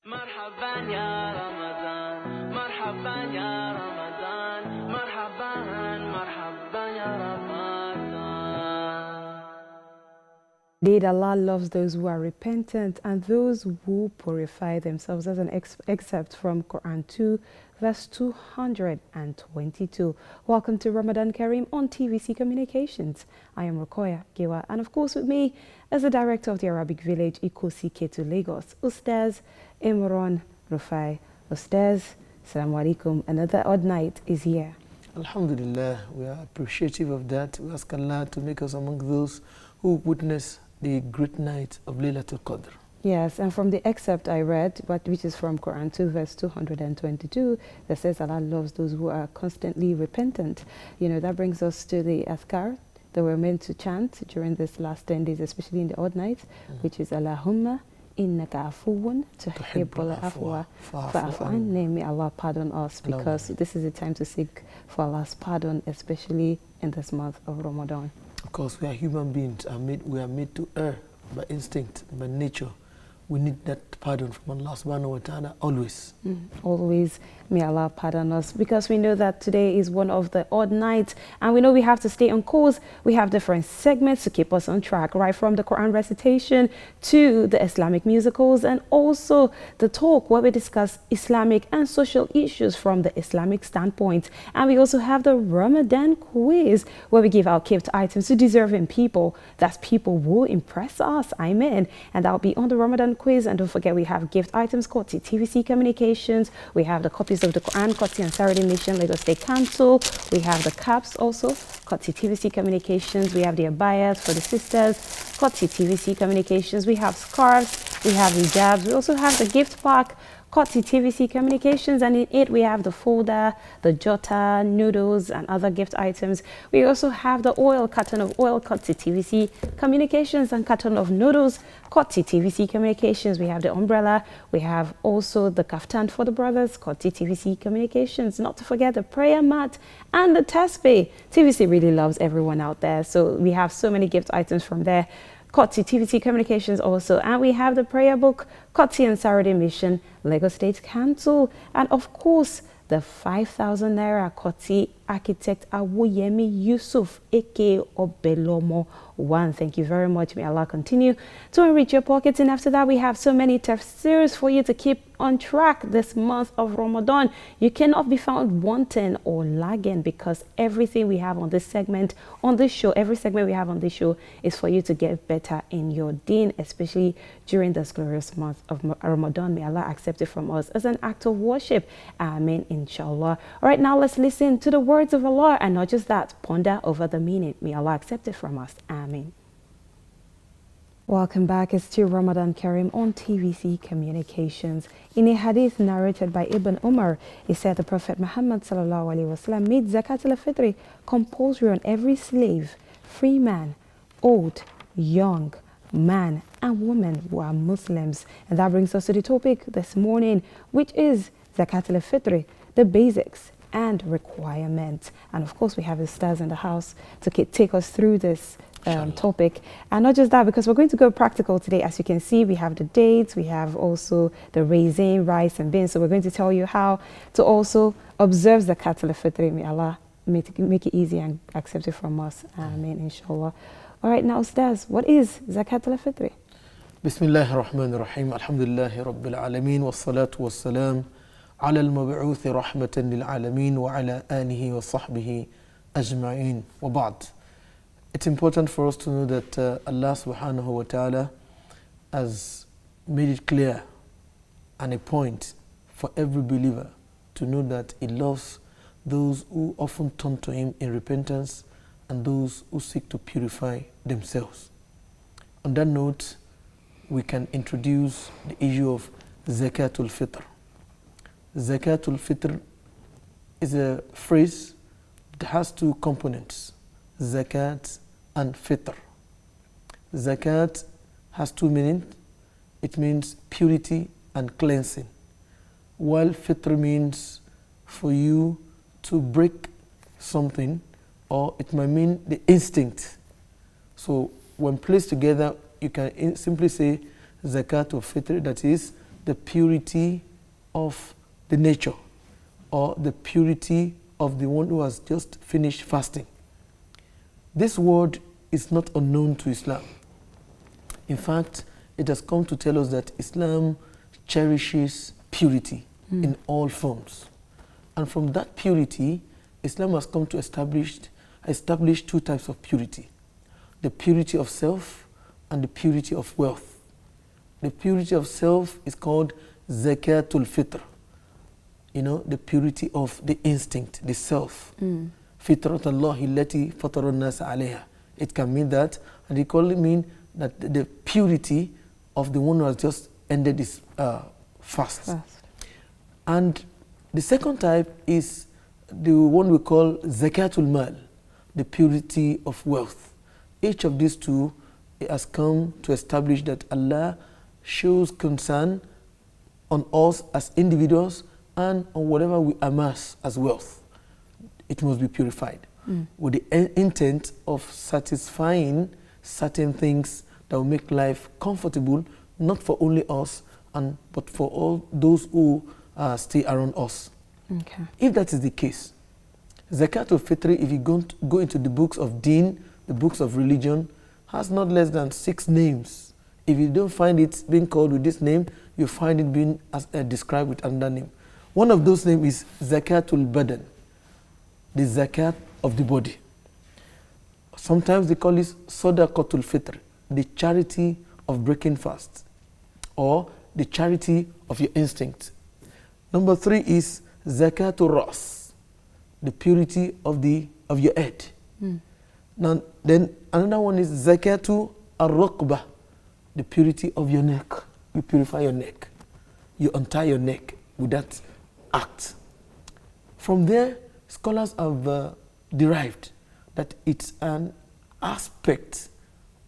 مرحبا يا رمضان مرحبا يا رمضان مرحبا مرحبا يا رمضان. Indeed, Allah loves those who are repentant and those who purify themselves. As an excerpt from Quran 2, verse 222. Welcome to Ramadan Kareem on TVC Communications. I am Ruqayyah, Giwa, and of course with me as the director of the Arabic village, Ikosi Ketu Lagos, Ustaz Imran Rufai. Ustaz, Assalamu alaikum. Another odd night is here. Alhamdulillah, we are appreciative of that. We ask Allah to make us among those who witness the great night of Laylatul Qadr. Yes, and from the excerpt I read, which is from Quran 2, verse 222, that says Allah loves those who are constantly repentant. You know, that brings us to the azkar that we're meant to chant during this last 10 days, especially in the odd nights, which is Allahumma innaka afuwun tuhibbul afwa fa'fu anni. May Allah pardon us, because this is the time to seek for Allah's pardon, especially in this month of Ramadan. Of course, we are human beings. We are made to err by instinct, by nature. We need that pardon from Allah subhanahu wa ta'ala always. Always may Allah pardon us, because we know that today is one of the odd nights and we know we have to stay on course. We have different segments to keep us on track, right from the Quran recitation to the Islamic musicals, and also the talk where we discuss Islamic and social issues from the Islamic standpoint. And we also have the Ramadan quiz where we give out gift items to deserving people. That's people who impress us. Amen. And that'll be on the Ramadan quiz. And don't forget, we have gift items courtesy TVC Communications. We have the copies of the Quran courtesy Ansaruddi Mission Lagos State Council. We have the caps also courtesy TVC Communications. We have the abayas for the sisters courtesy TVC Communications. We have scarves, we have hijabs. We also have the gift pack courtesy TVC Communications, and in it we have the folder, the jota, noodles and other gift items. We also have the carton of oil courtesy TVC Communications, and carton of noodles courtesy TVC Communications. We have the umbrella. We have also the kaftan for the brothers courtesy TVC Communications. Not to forget the prayer mat and the tasbih. TVC really loves everyone out there, so we have so many gift items from there courtesy TVC Communications also. And we have the prayer book courtesy Ansaruddi Mission Lagos State Council, and of course the 5,000 naira courtesy architect Awoyemi Yusuf aka Obelomo 1. Thank you very much. May Allah continue to enrich your pockets. And after that, we have so many tafsirs for you to keep on track this month of Ramadan. You cannot be found wanting or lagging, because everything we have on this segment, on this show, every segment we have on this show is for you to get better in your deen, especially during this glorious month of Ramadan. May Allah accept it from us as an act of worship. Amen, inshallah. All right, now let's listen to the words of Allah, and not just that, ponder over the meaning. May Allah accept it from us. Amen. Welcome back. It's to Ramadan Kareem on TVC Communications. In a hadith narrated by Ibn Umar, he said the Prophet Muhammad ﷺ made Zakatul Fitr compulsory on every slave, free man, old, young, man and woman who are Muslims. And that brings us to the topic this morning, which is Zakatul Fitr, the basics and requirements. And of course, we have the stars in the house to take us through this topic. And not just that, because we're going to go practical today. As you can see, we have the dates, we have also the raisin, rice and beans. So we're going to tell you how to also observe Zakatul Fitr. May Allah make it easy and accept it from us. Amen, inshallah. All right, now Ustaz, what is Zakatul Fitr? Bismillah ar-Rahman ar-Rahim. Alhamdulillahi Rabbil Alameen. Wassalatu wassalam ala al-mab'uthi rahmatan lil alameen wa ala alihi wa sahbihi ajma'in wa ba'd. It's important for us to know that Allah subhanahu wa ta'ala has made it clear and a point for every believer to know that He loves those who often turn to Him in repentance and those who seek to purify themselves. On that note, we can introduce the issue of Zakatul Fitr. Zakatul Fitr is a phrase that has two components, Zakat and Fitr. Zakat has two meanings. It means purity and cleansing, while Fitr means for you to break something, or it might mean the instinct. So when placed together, you can simply say Zakatul Fitr, that is the purity of the nature, or the purity of the one who has just finished fasting. This word is not unknown to Islam. In fact, it has come to tell us that Islam cherishes purity in all forms. And from that purity, Islam has come to establish two types of purity: the purity of self and the purity of wealth. The purity of self is called Zakatul Fitr. You know, the purity of the instinct, the self. Fitrat Allahi allati fatara an-nas alayha. It can mean that, and it can mean that the purity of the one who has just ended his fast. And the second type is the one we call Zakatul Mal, the purity of wealth. Each of these two has come to establish that Allah shows concern on us as individuals and on whatever we amass as wealth. It must be purified with the intent of satisfying certain things that will make life comfortable, not for only us, but for all those who stay around us. Okay. If that is the case, Zakatul Fitr, if you go into the books of Deen, the books of religion, has not less than 6 names. If you don't find it being called with this name, you find it being described with another name. One of those names is Zakatul Badan, the zakat of the body. Sometimes they call it Sadaqatul Fitr, the charity of breaking fast, or the charity of your instinct. Number 3 is Zakatul Ras, the purity of your head. Now, then another one is Zakatul Ar-Raqbah, the purity of your neck. You purify your neck. You untie your neck with that act. From there, scholars have derived that it's an aspect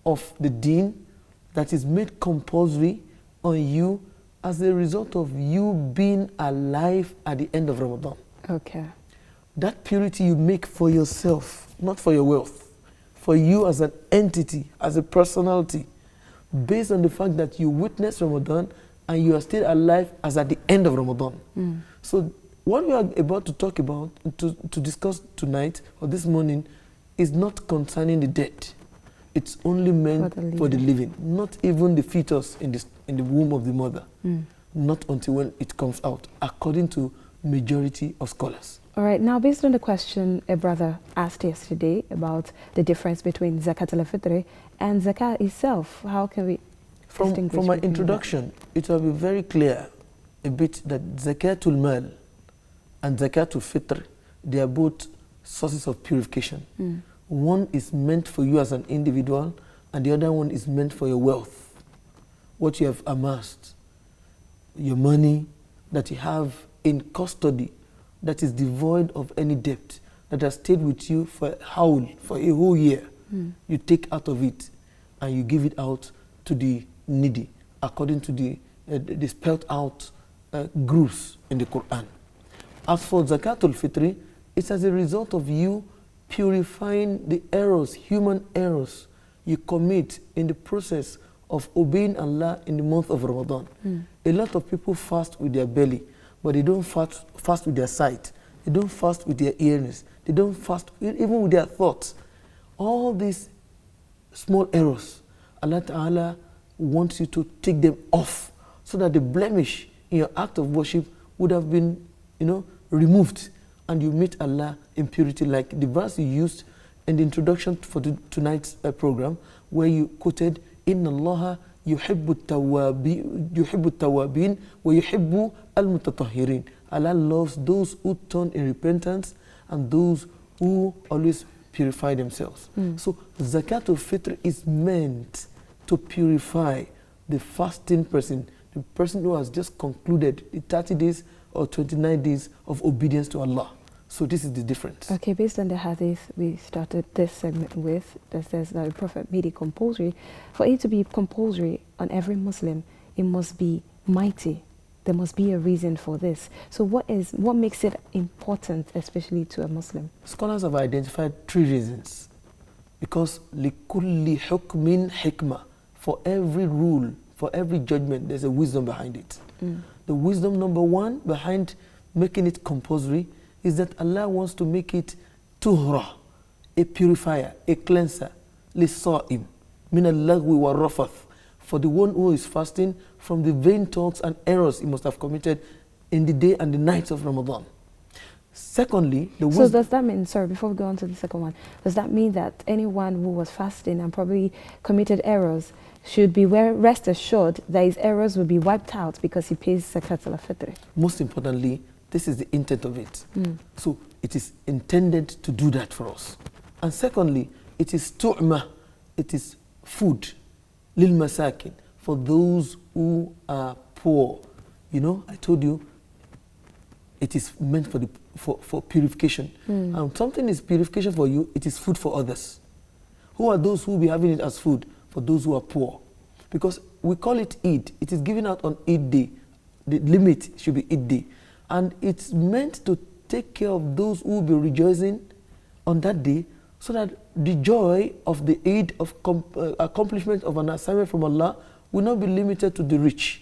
of the deen that is made compulsory on you as a result of you being alive at the end of Ramadan. Okay. That purity you make for yourself, not for your wealth, for you as an entity, as a personality, based on the fact that you witnessed Ramadan and you are still alive as at the end of Ramadan. So what we are about to talk about, to discuss tonight or this morning, is not concerning the dead. It's only meant for the living, not even the fetus in the womb of the mother, not until when it comes out, according to majority of scholars. All right, now based on the question a brother asked yesterday about the difference between Zakatul Fitr and Zakat itself, how can we distinguish? From my introduction, it will be very clear a bit that Zakatul Mal and Zakatul Fitr, they are both sources of purification. One is meant for you as an individual, and the other one is meant for your wealth, what you have amassed, your money that you have in custody, that is devoid of any debt, that has stayed with you for a whole year. You take out of it and you give it out to the needy, according to the spelled out groups in the Quran. As for Zakatul Fitr, it's as a result of you purifying the errors, human errors, you commit in the process of obeying Allah in the month of Ramadan. A lot of people fast with their belly, but they don't fast with their sight. They don't fast with their earnings. They don't fast even with their thoughts. All these small errors, Allah Ta'ala wants you to take them off so that the blemish in your act of worship would have been, removed, and you meet Allah in purity, like the verse you used in the introduction for tonight's program, where you quoted, Inna Allah yuhibbu tawabin wa yuhibbu al-mutatahhirin. Allah loves those who turn in repentance and those who always purify themselves. So Zakatul Fitr is meant to purify the fasting person, the person who has just concluded the 30 days or 29 days of obedience to Allah. So this is the difference. Okay, based on the hadith we started this segment with, that says that the Prophet made it compulsory. For it to be compulsory on every Muslim, it must be mighty. There must be a reason for this. So what makes it important, especially to a Muslim? Scholars have identified 3 reasons. Because لِكُلِّ حُكْمٍ حِكْمَةٍ, for every rule, for every judgment, there's a wisdom behind it. The wisdom number one behind making it compulsory is that Allah wants to make it tuhra, a purifier, a cleanser, لِلصَّائِمِ مِنَ اللَّغْوِ وَالرَّفَثِ, for the one who is fasting from the vain talks and errors he must have committed in the day and the nights of Ramadan. Secondly, so does that mean, sorry, before we go on to the second one, does that mean that anyone who was fasting and probably committed errors should be rest assured that his errors will be wiped out because he pays Zakatul Fitr? Most importantly, this is the intent of it. So it is intended to do that for us. And secondly, it is tu'mah, it is food, lil masakin, for those who are poor. You know, I told you, it is meant for purification. And something is purification for you, it is food for others. Who are those who will be having it as food? For those who are poor. Because we call it Eid. It is given out on Eid day. The limit should be Eid day. And it's meant to take care of those who will be rejoicing on that day, so that the joy of the Eid of accomplishment of an assignment from Allah will not be limited to the rich.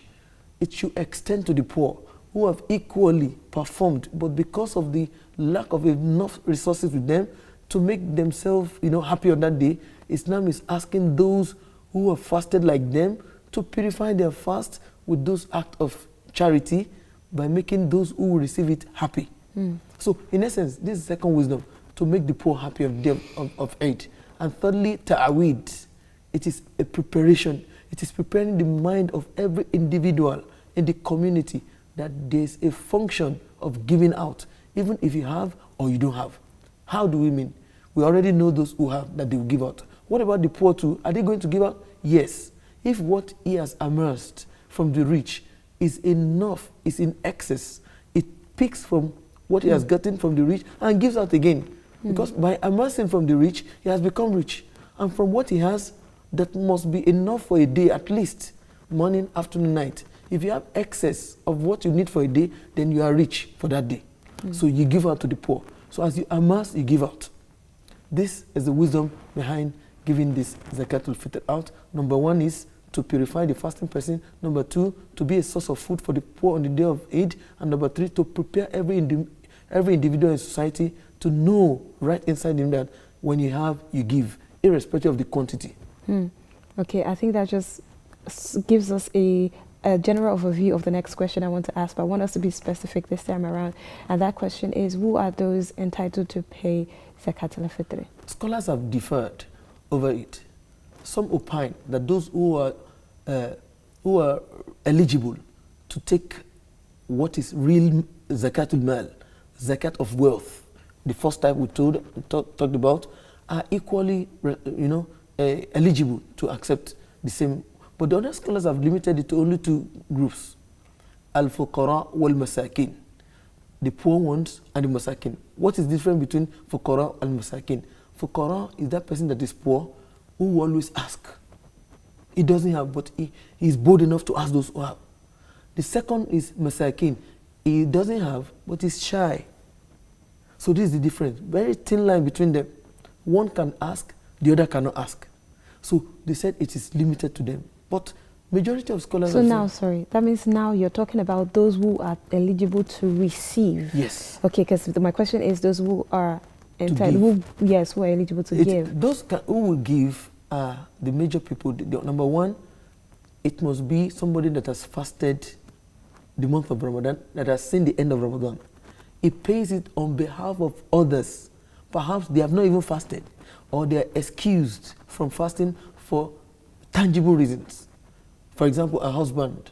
It should extend to the poor, who have equally performed, but because of the lack of enough resources with them to make themselves, happy on that day, Islam is asking those who have fasted like them to purify their fast with those acts of charity by making those who will receive it happy. So, in essence, this is second wisdom, to make the poor happy of Eid. And thirdly, ta'awid. It is a preparation. It is preparing the mind of every individual in the community that there's a function of giving out, even if you have or you don't have. How do we mean? We already know those who have, that they will give out. What about the poor too? Are they going to give out? Yes. If what he has amassed from the rich is enough, is in excess, it picks from what he has gotten from the rich and gives out again. Because by amassing from the rich, he has become rich. And from what he has, that must be enough for a day at least, morning, afternoon, night. If you have excess of what you need for a day, then you are rich for that day. So you give out to the poor. So as you amass, you give out. This is the wisdom behind giving this Zakatul Fitr out. Number one is to purify the fasting person. Number two, to be a source of food for the poor on the day of Eid. And number three, to prepare every individual in society to know right inside him that when you have, you give, irrespective of the quantity. Okay, I think that just gives us a general overview of the next question I want to ask, but I want us to be specific this time around. And that question is, who are those entitled to pay Zakatul Fitr? Scholars have differed over it. Some opine that those who are eligible to take what is real Zakatul Mal, Zakat of wealth, the first type we talked about, are equally eligible to accept the same. But the other scholars have limited it to only two groups, al-fuqara wal-masakin, the poor ones and the masakin. What is different between fuqara and masakin? Fuqara is that person that is poor who always ask. He doesn't have, but he is bold enough to ask those who have. The second is masakin. He doesn't have, but he's shy. So this is the difference. Very thin line between them. One can ask, the other cannot ask. So they said it is limited to them. But majority of scholars... So now, sorry, that means now you're talking about those who are eligible to receive. Yes. Okay, because my question is those who are entitled, who are eligible to give. Those who will give are the major people. Number one, it must be somebody that has fasted the month of Ramadan, that has seen the end of Ramadan. He pays it on behalf of others. Perhaps they have not even fasted, or they are excused from fasting for tangible reasons. For example, a husband,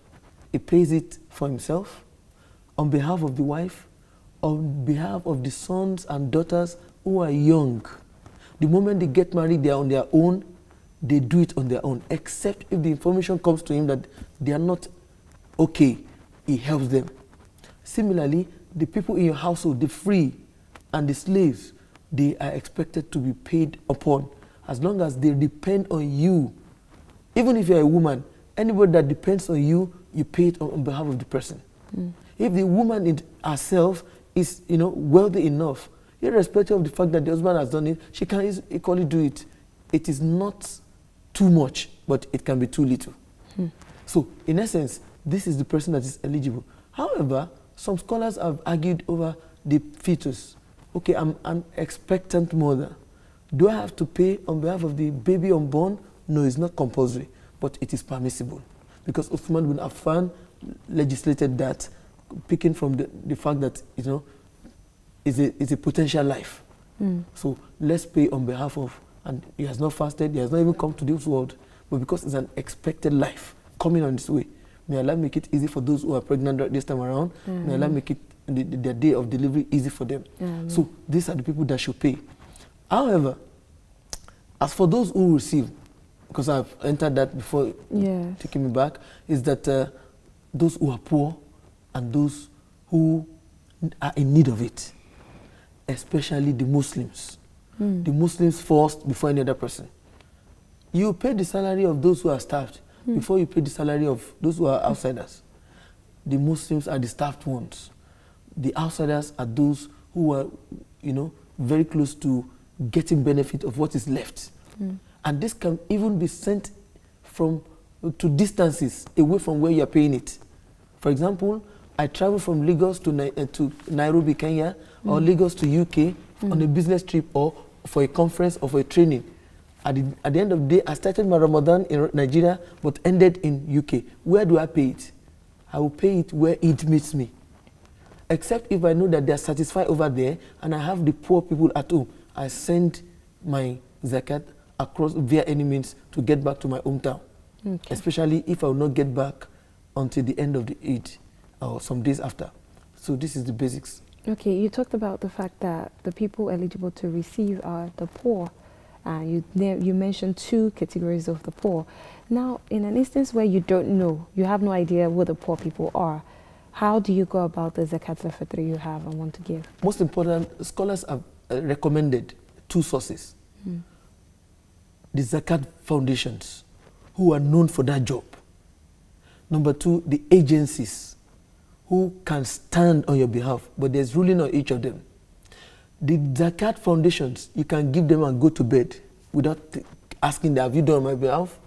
he pays it for himself, on behalf of the wife, on behalf of the sons and daughters who are young. The moment they get married, they are on their own, they do it on their own, except if the information comes to him that they are not okay, he helps them. Similarly, the people in your household, the free and the slaves, they are expected to be paid upon as long as they depend on you. Even if you're a woman, anybody that depends on you, you pay it on behalf of the person. If the woman herself is, wealthy enough, irrespective of the fact that the husband has done it, she can equally do it. It is not too much, but it can be too little. So, in essence, this is the person that is eligible. However, some scholars have argued over the fetus. Okay, I'm an expectant mother. Do I have to pay on behalf of the baby unborn? No, it's not compulsory, but it is permissible. Because Uthman bin Affan legislated that, picking from the fact that, you know, it's a potential life. So let's pay on behalf of, and he has not fasted, he has not even come to this world, but because it's an expected life coming on its way. May Allah make it easy for those who are pregnant this time around. May Allah make it their day of delivery easy for them. So these are the people that should pay. However, as for those who receive, because I've entered that before taking me back, is that those who are poor and those who are in need of it, especially the Muslims. The Muslims first before any other person. You pay the salary of those who are starved before you pay the salary of those who are outsiders. The Muslims are the starved ones. The outsiders are those who are, you know, very close to getting benefit of what is left. And this can even be sent to distances away from where you are paying it. For example, I travel from Lagos to Nairobi, Kenya, or Lagos to UK on a business trip or for a conference or for a training. At the end of the day, I started my Ramadan in Nigeria but ended in UK. Where do I pay it? I will pay it where it meets me. Except if I know that they are satisfied over there and I have the poor people at home. I send my zakat across via any means to get back to my hometown. Especially if I will not get back until the end of the Eid or some days after. So this is the basics. Okay, you talked about the fact that the people eligible to receive are the poor. You mentioned two categories of the poor. Now, in an instance where you don't know, you have no idea who the poor people are, how do you go about the Zakatul Fitr you have and want to give? Most important, scholars have recommended two sources. The Zakat foundations, who are known for that job. Number two, the agencies, who can stand on your behalf, but there's ruling on each of them. The Zakat foundations, you can give them and go to bed without asking them, have you done on my behalf?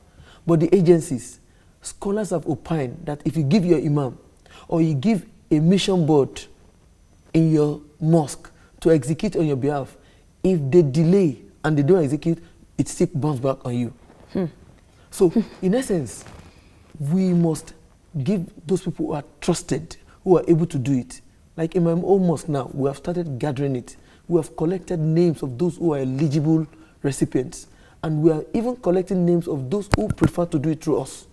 But the agencies, scholars have opined that if you give your imam or you give a mission board in your mosque to execute on your behalf, if they delay and they don't execute, it still bounces back on you. So, in essence, we must give those people who are trusted, who are able to do it. Like in my own mosque now, we have started gathering it. We have collected names of those who are eligible recipients. And we are even collecting names of those who prefer to do it through us.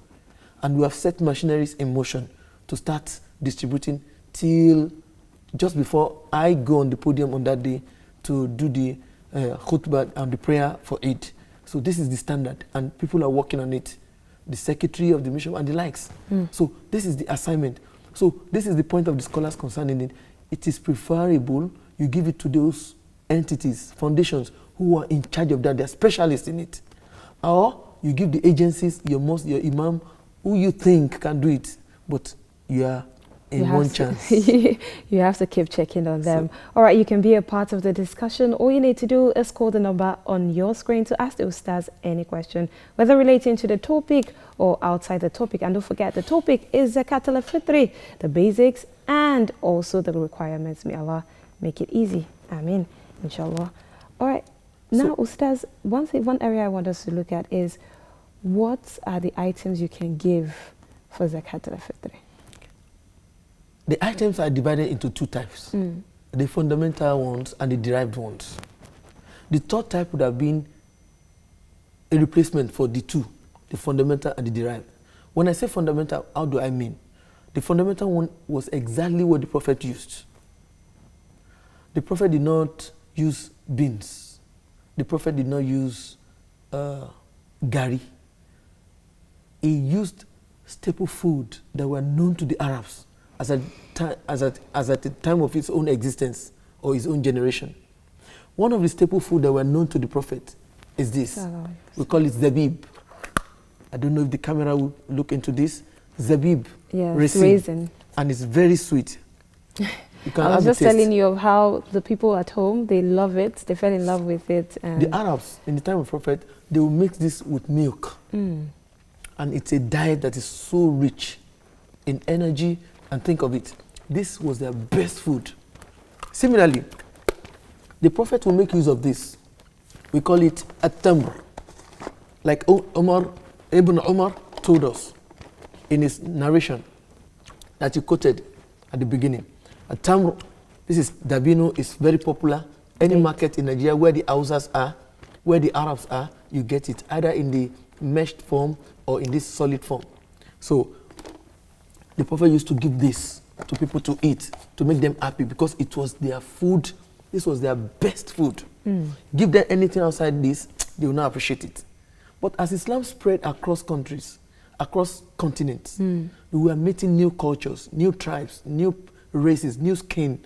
And we have set machineries in motion to start distributing till just before I go on the podium on that day to do the khutbah and the prayer for it. So this is the standard, and people are working on it. The secretary of the mission and the likes. So this is the assignment. So this is the point of the scholars concerning it. It is preferable you give it to those entities, foundations, who are in charge of that. They're specialists in it. Or you give the agencies, your mosque, your imam, who you think can do it, but you are in one chance. You have to keep checking on them. All right, you can be a part of the discussion. All you need to do is call the number on your screen to ask the Ustaz any question, whether relating to the topic or outside the topic. And don't forget, the topic is Zakatul Fitr, the basics and also the requirements. May Allah make it easy. Ameen. Inshallah. All right. Now, Ustaz, one area I want us to look at is what are the items you can give for Zakatul Fitr? The items are divided into two types, the fundamental ones and the derived ones. The third type would have been a replacement for the two, the fundamental and the derived. When I say fundamental, how do I mean? The fundamental one was exactly what the Prophet used. The Prophet did not use beans. The Prophet did not use gari. He used staple food that were known to the Arabs as at the time of his own existence or his own generation. One of the staple food that were known to the Prophet is this. We call it zabib. I don't know if the camera will look into this. Zabib, yes, raisin. And it's very sweet. You can I was just telling you of how the people at home, they love it. They fell in love with it. And the Arabs, in the time of Prophet, they will mix this with milk. And it's a diet that is so rich. in energy, and think of it. This was their best food. Similarly, the Prophet will make use of this. We call it at-tamr. Like Ibn Umar told us in his narration that you quoted at the beginning. At-tamr, this is dabino, is very popular. Any market in Nigeria where the Hausas are, where the Arabs are, you get it either in the meshed form or in this solid form. So the Prophet used to give this to people to eat, to make them happy, because it was their food. This was their best food. Give them anything outside this, they will not appreciate it. But as Islam spread across countries, across continents, we were meeting new cultures, new tribes, new races, new skin.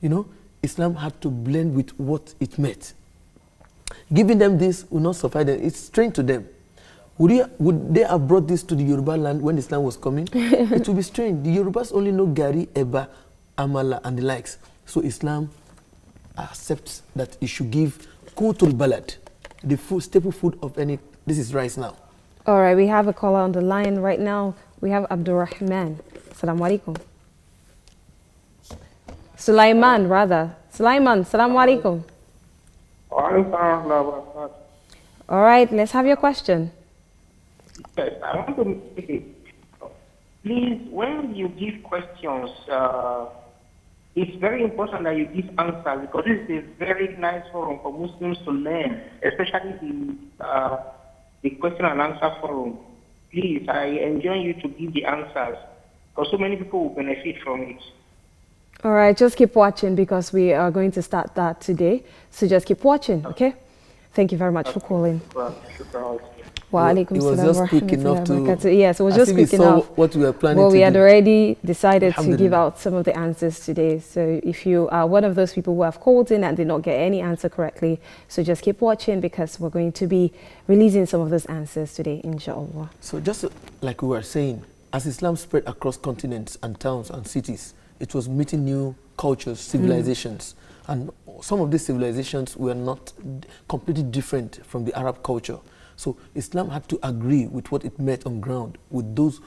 You know, Islam had to blend with what it met. Giving them this will not suffice them. It's strange to them. Would they have brought this to the Yoruba land when Islam was coming? It would be strange. The Yorubas only know gari, eba, amala, and the likes. So Islam accepts that it should give kutul balad, the food, staple food of any. This is rice now. All right, we have a caller on the line right now. We have Abdurrahman. Assalamu alaikum. Sulaiman, rather. Sulaiman, assalamu alaikum. All right, let's have your question. Yes, I want to please, when you give questions, it's very important that you give answers, because this is a very nice forum for Muslims to learn, especially the question and answer forum. Please, I enjoin you to give the answers, because so many people will benefit from it. All right, just keep watching, because we are going to start that today. So just keep watching, okay? Thank you very much for calling. Wa alaikum It was just quick enough to. Yes, it was just quick enough. What we were planning. Well, we had do. already decided to give out some of the answers today. So if you are one of those people who have called in and did not get any answer correctly, so just keep watching, because we're going to be releasing some of those answers today, inshallah. So just like we were saying, as Islam spread across continents and towns and cities, it was meeting new cultures, civilizations. And some of these civilizations were not completely different from the Arab culture. So Islam had to agree with what it met on ground with those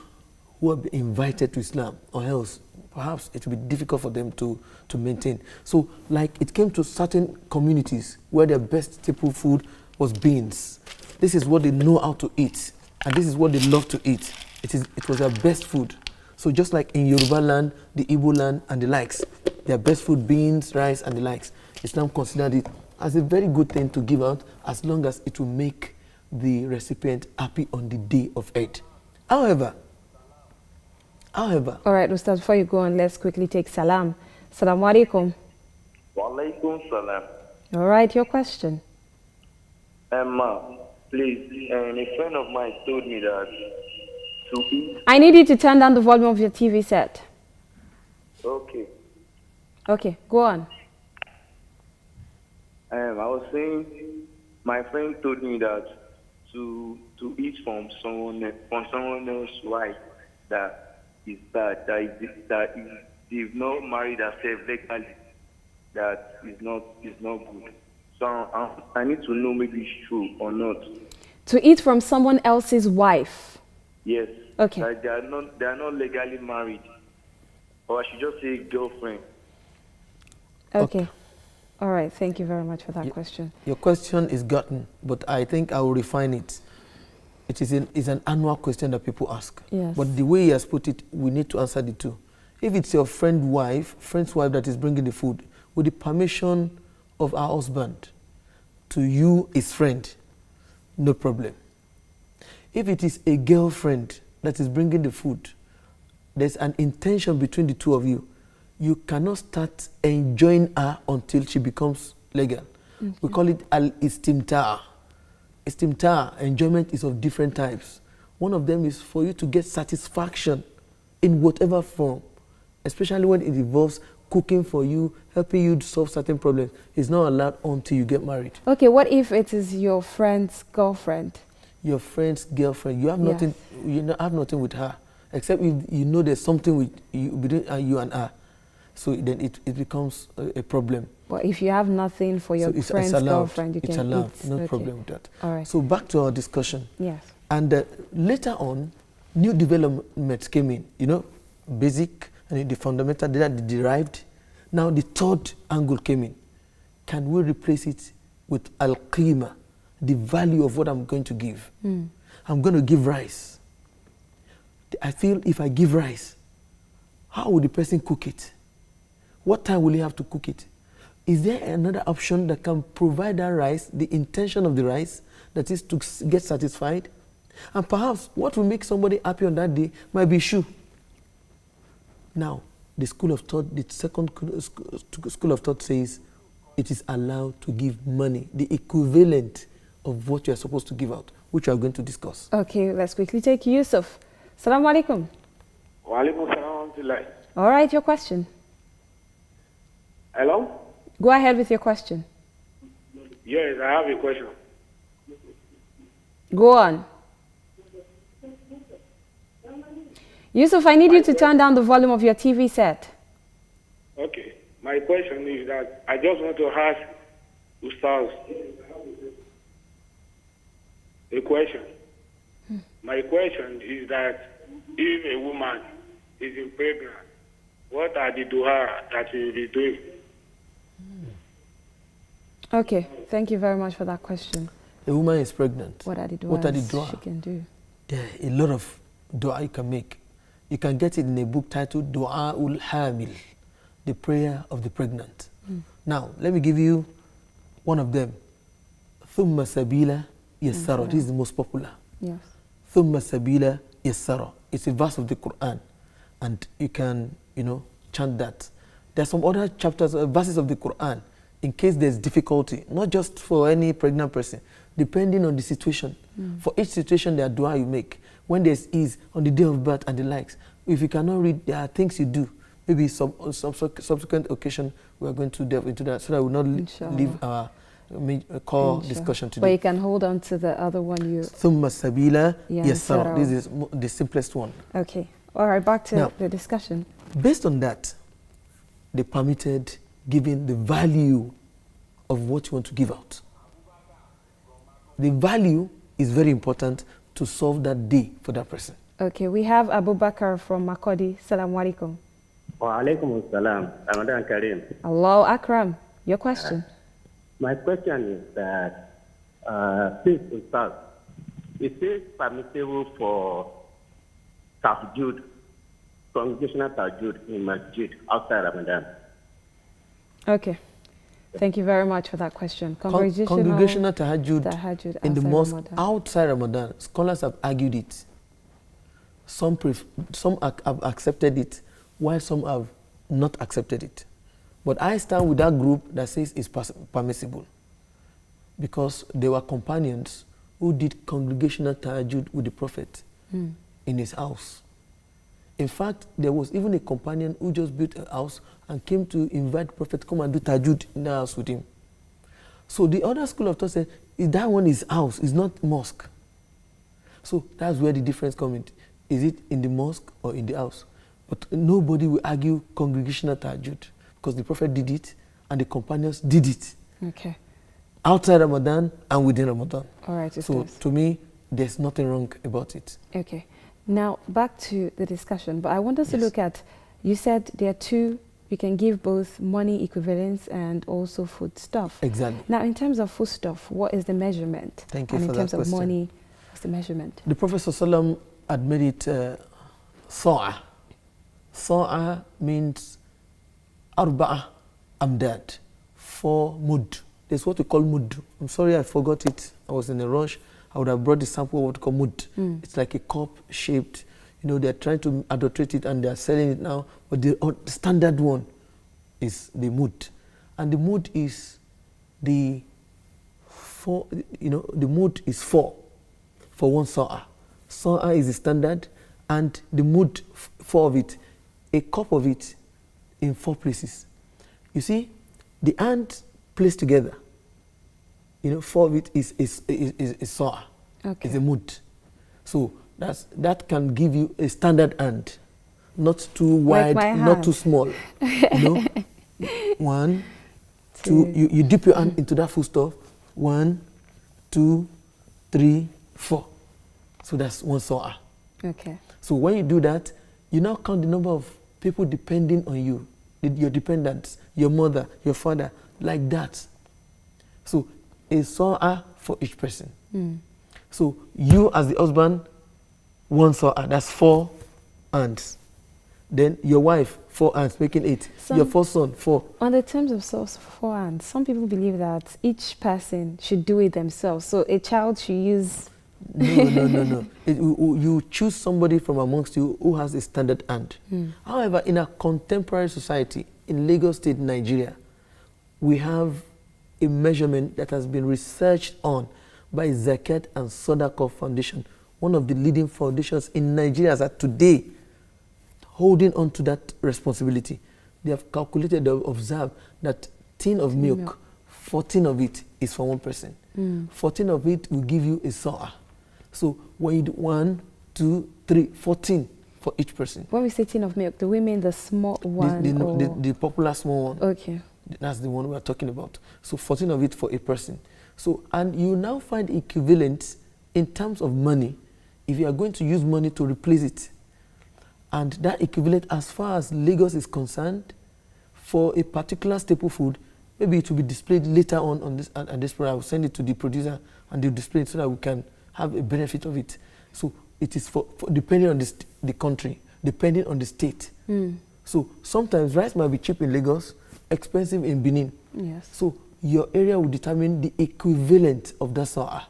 who have been invited to Islam, or else perhaps it would be difficult for them to maintain. So like it came to certain communities where their best staple food was beans. This is what they know how to eat, and this is what they love to eat. It was their best food. So just like in Yoruba land, the Igbo land, and the likes, their best food, beans, rice, and the likes, Islam considered it as a very good thing to give out, as long as it will make the recipient happy on the day of Eid. However, all right, Ustaz, before you go on, let's quickly take salam. Assalamu alaikum. Wa alaikum salam. All right, your question. Emma, please, a friend of mine told me that to eat. I need you to turn down the volume of your TV set. Okay. Okay, go on. I was saying, my friend told me that to eat from someone else's wife that is bad, that if they've not married themselves legally, that is not good. So I need to know maybe it's true or not. To eat from someone else's wife? Yes. Okay. Like they are not legally married, or I should just say girlfriend. Okay. All right, thank you very much for that question. Your question is gotten, but I think I will refine it. It is an annual question that people ask. Yes. But the way he has put it, we need to answer the two. If it's your friend's wife that is bringing the food, with the permission of our husband, to you, his friend, no problem. If it is a girlfriend that is bringing the food, there's an intention between the two of you. You cannot start enjoying her until she becomes legal. Okay. We call it al-istimta'. Istimta', enjoyment, is of different types. One of them is for you to get satisfaction in whatever form, especially when it involves cooking for you, helping you solve certain problems. It's not allowed until you get married. Okay, what if it is your friend's girlfriend? Your friend's girlfriend. You have nothing. You have nothing with her, except if you know there's something with you between you and her. So then it becomes a problem. But if you have nothing for your friend's girlfriend, you can eat. It's allowed. No problem with that. All right. So back to our discussion. Yes. And later on, new developments came in, you know, basic and the fundamental data, the derived. Now the third angle came in. Can we replace it with al-qima, the value of what I'm going to give? I'm going to give rice. I feel if I give rice, how will the person cook it? What time will he have to cook it? Is there another option that can provide that rice, the intention of the rice, that is to get satisfied? And perhaps what will make somebody happy on that day might be shoe. Now, the school of thought, the second school of thought says it is allowed to give money, the equivalent of what you are supposed to give out, which we are going to discuss. Okay, let's quickly take Yusuf. Salaam alaikum. Wa alaikum salam. All right, your question. Hello? Go ahead with your question. Yes, I have a question. Go on. Yusuf, I need you to turn down the volume of your TV set. Okay. My question is that I just want to ask Ustaz a question. My question is that if a woman is pregnant, what are the dua that she will be doing? Okay, thank you very much for that question. A woman is pregnant. What are the duas What are the dua she can do? There are a lot of dua you can make. You can get it in a book titled Dua ul Hamil, the prayer of the pregnant. Now, let me give you one of them. Thumma sabila yassara. This is the most popular. Yes. Thumma sabila yassara. It's a verse of the Quran, and you can, you know, chant that. There are some other chapters, verses of the Quran, in case there's difficulty, not just for any pregnant person, depending on the situation. For each situation, there are dua you make. When there's ease on the day of birth and the likes, if you cannot read, there are things you do. Maybe some subsequent occasion, we are going to delve into that, so that I will not leave our core discussion today. But you can hold on to the other one you... Thumma sabila yassara. This is the simplest one. Okay. All right, back to Now, the discussion. Based on that, they permitted giving the value of what you want to give out. The value is very important to solve that day for that person. Okay, we have Abu Bakr from Makodi. Salaam alaikum. Wa alaikum salam. Ramadan Kareem. Allahu Akram. Your question. My question is that, please, Ustaz, is it permissible for tahajjud, congregational tahajjud in masjid outside Ramadan? Okay. Thank you very much for that question. Congregational tahajjud in the mosque Ramadan. outside Ramadan, scholars have argued it. Some have accepted it, while some have not accepted it. But I stand with that group that says it's permissible, because there were companions who did congregational tahajjud with the Prophet in his house. In fact, there was even a companion who just built a house and came to invite the Prophet to come and do tahajjud in the house with him. So the other school of thought said, that one is house, is not mosque. So that's where the difference comes in. Is it in the mosque or in the house? But nobody will argue congregational tahajjud, because the Prophet did it and the companions did it. Okay. Outside Ramadan and within Ramadan. All right, so to me, there's nothing wrong about it. Okay. Now, back to the discussion, but I want us to look at, you said there are two, you can give both money equivalents and also food stuff. Exactly. Now, in terms of food stuff, what is the measurement? Thank you and for in that terms question. of money, what's the measurement? The Prophet ﷺ had made it sa'a. Sa'a means arba'a amdad, 4 mud. There's what we call mud. I'm sorry I forgot it. I was in a rush. I would have brought the sample of what we call mud. It's like a cup shaped. You know, they're trying to adulterate it and they're selling it now. But the standard one is the mud. And the mud is the 4, you know, the mud is 4 for one sa'a. Sa'a is the standard, and the mud, 4 of it, a cup of it in 4 places. You see, the hand placed together, you know, 4 of it is sa'a. Okay. It's a mud. So that can give you a standard hand, not too wide, not too small. You know, 1, 2. You dip your hand into that foodstuff. 1, 2, 3, 4. So that's one sa'a. Okay. So when you do that, you now count the number of people depending on you, your dependents, your mother, your father, like that. So a saw for each person. So you as the husband, one saw, that's 4 ants. Then your wife, 4 ants, making 8. Your first son, 4. On the terms of source 4 ants, some people believe that each person should do it themselves. So a child should use... No. You choose somebody from amongst you who has a standard ant. However, in a contemporary society, in Lagos State, Nigeria, we have a measurement that has been researched on by Zakat and Sadaqah Foundation, one of the leading foundations in Nigeria as at today, holding on to that responsibility. They have calculated, they have observed that tin of milk, 14 of it is for one person. 14 of it will give you a saw. So when you do 1, 2, 3, 14 for each person. When we say tin of milk, do we mean the small one? The popular small one. Okay. That's the one we are talking about. So 14 of it for a person. So, and you now find equivalent in terms of money if you are going to use money to replace it. And that equivalent, as far as Lagos is concerned, for a particular staple food, maybe it will be displayed later on this program. I will send it to the producer and they'll display it so that we can have a benefit of it. So it is for depending on the country, depending on the state. So sometimes rice might be cheap in Lagos, expensive in Benin. Yes. So your area will determine the equivalent of that sa'a.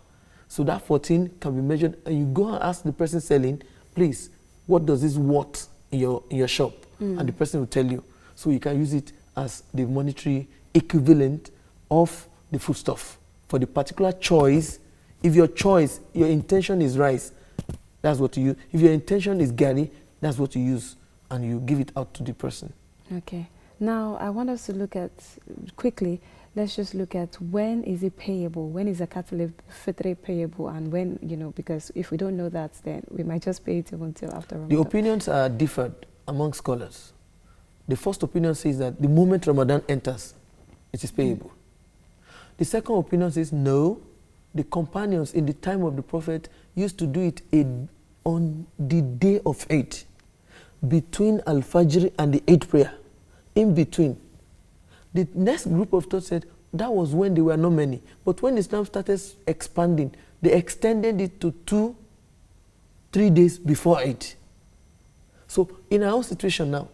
So that 14 can be measured, and you go and ask the person selling, please, what does this worth in your shop? And the person will tell you. So you can use it as the monetary equivalent of the foodstuff. For the particular choice, if your intention is rice, that's what you use. If your intention is gari, that's what you use, and you give it out to the person. Okay. Now, I want us to look at, quickly, let's just look at when is it payable? When is Zakatul Fitr payable? And when, because if we don't know that, then we might just pay it until after Ramadan. The opinions are differed among scholars. The first opinion says that the moment Ramadan enters, it is payable. The second opinion says no, the companions in the time of the Prophet used to do it on the day of Eid, between Al-Fajr and the Eid prayer, in between. The next group of thought said that was when there were not many. But when Islam started expanding, they extended it to 2-3 days before Eid. So in our own situation now,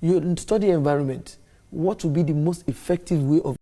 you study environment, what would be the most effective way of